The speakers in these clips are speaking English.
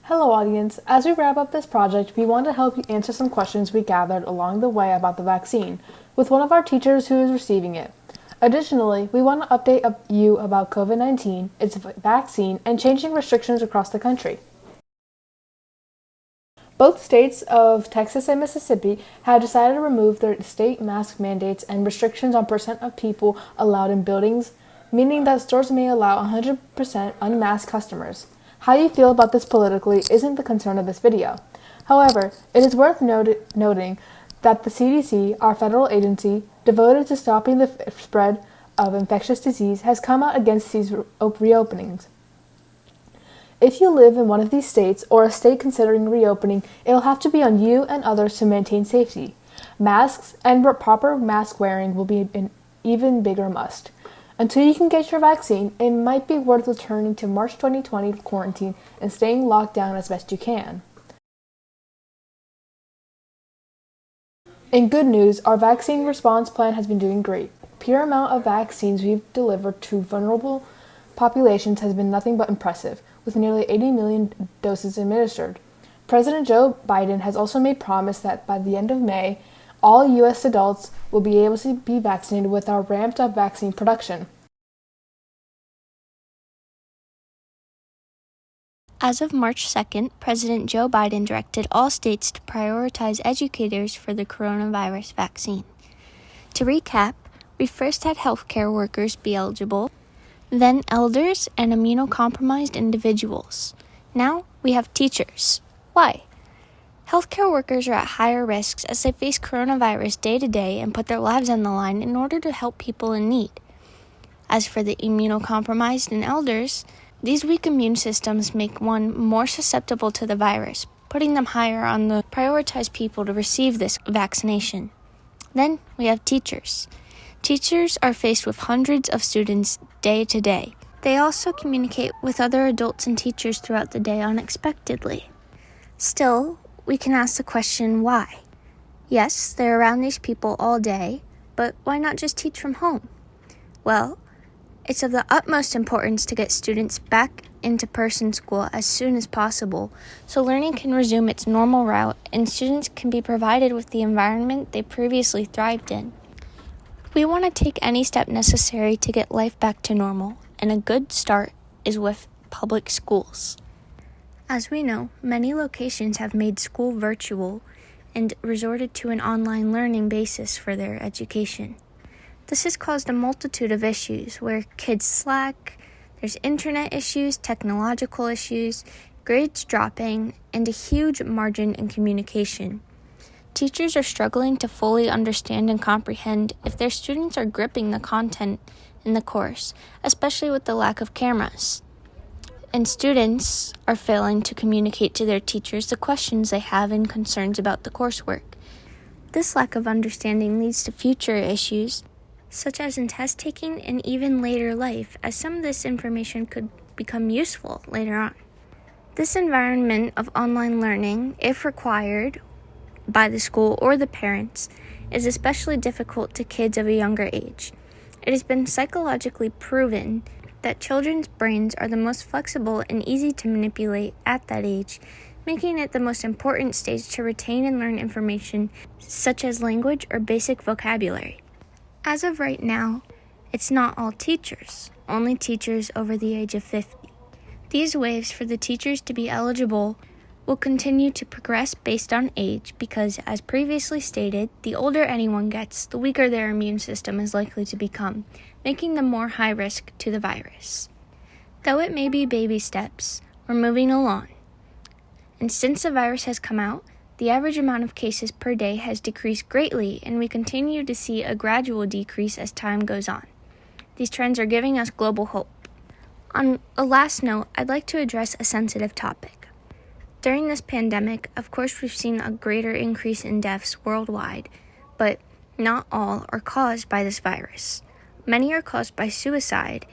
Hello audience, as we wrap up this project, we want to help you answer some questions we gathered along the way about the vaccine, with one of our teachers who is receiving it. Additionally, we want to update you about COVID-19, its vaccine, and changing restrictions across the country. Both states of Texas and Mississippi have decided to remove their state mask mandates and restrictions on percent of people allowed in buildings, meaning that stores may allow 100% unmasked customers. How you feel about this politically isn't the concern of this video. However, it is worth noting that the CDC, our federal agency devoted to stopping the spread of infectious disease, has come out against these reopenings. If you live in one of these states or a state considering reopening, it'll have to be on you and others to maintain safety. Masks and proper mask wearing will be an even bigger must. Until you can get your vaccine, it might be worth returning to March 2020 quarantine and staying locked down as best you can. In good news, our vaccine response plan has been doing great. Pure amount of vaccines we've delivered to vulnerable populations has been nothing but impressive, with nearly 80 million doses administered. President Joe Biden has also made promise that by the end of May, all U.S. adults will be able to be vaccinated with our ramped-up vaccine production. As of March 2nd, President Joe Biden directed all states to prioritize educators for the coronavirus vaccine. To recap, we first had healthcare workers be eligible, then elders and immunocompromised individuals. Now we have teachers. Why? Healthcare workers are at higher risks as they face coronavirus day to day and put their lives on the line in order to help people in need. As for the immunocompromised and elders, these weak immune systems make one more susceptible to the virus, putting them higher on the prioritized people to receive this vaccination. Then we have teachers. Teachers are faced with hundreds of students day to day. They also communicate with other adults and teachers throughout the day unexpectedly. Still, we can ask the question, why? Yes, they're around these people all day, but why not just teach from home? Well, it's of the utmost importance to get students back into person school as soon as possible, so learning can resume its normal route and students can be provided with the environment they previously thrived in. We want to take any step necessary to get life back to normal, and a good start is with public schools. As we know, many locations have made school virtual and resorted to an online learning basis for their education. This has caused a multitude of issues where kids slack, there's internet issues, technological issues, grades dropping, and a huge margin in communication. Teachers are struggling to fully understand and comprehend if their students are gripping the content in the course, especially with the lack of cameras. And students are failing to communicate to their teachers the questions they have and concerns about the coursework. This lack of understanding leads to future issues, such as in test taking and even later life, as some of this information could become useful later on. This environment of online learning, if required by the school or the parents, is especially difficult to kids of a younger age. It has been psychologically proven that children's brains are the most flexible and easy to manipulate at that age, making it the most important stage to retain and learn information such as language or basic vocabulary. As of right now, it's not all teachers, only teachers over the age of 50. These waves for the teachers to be eligible will continue to progress based on age because, as previously stated, the older anyone gets, the weaker their immune system is likely to become, making them more high risk to the virus. Though it may be baby steps, we're moving along. And since the virus has come out, the average amount of cases per day has decreased greatly, and we continue to see a gradual decrease as time goes on. These trends are giving us global hope. On a last note, I'd like to address a sensitive topic. During this pandemic, of course, we've seen a greater increase in deaths worldwide, but not all are caused by this virus. Many are caused by suicide.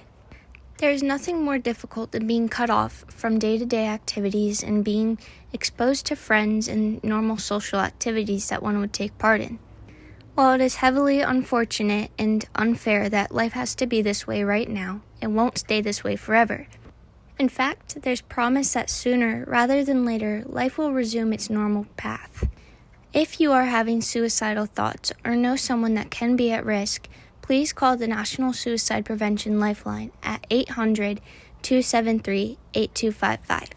There is nothing more difficult than being cut off from day-to-day activities and being exposed to friends and normal social activities that one would take part in. While it is heavily unfortunate and unfair that life has to be this way right now, it won't stay this way forever. In fact, there's promise that sooner rather than later, life will resume its normal path. If you are having suicidal thoughts or know someone that can be at risk, please call the National Suicide Prevention Lifeline at 800-273-8255.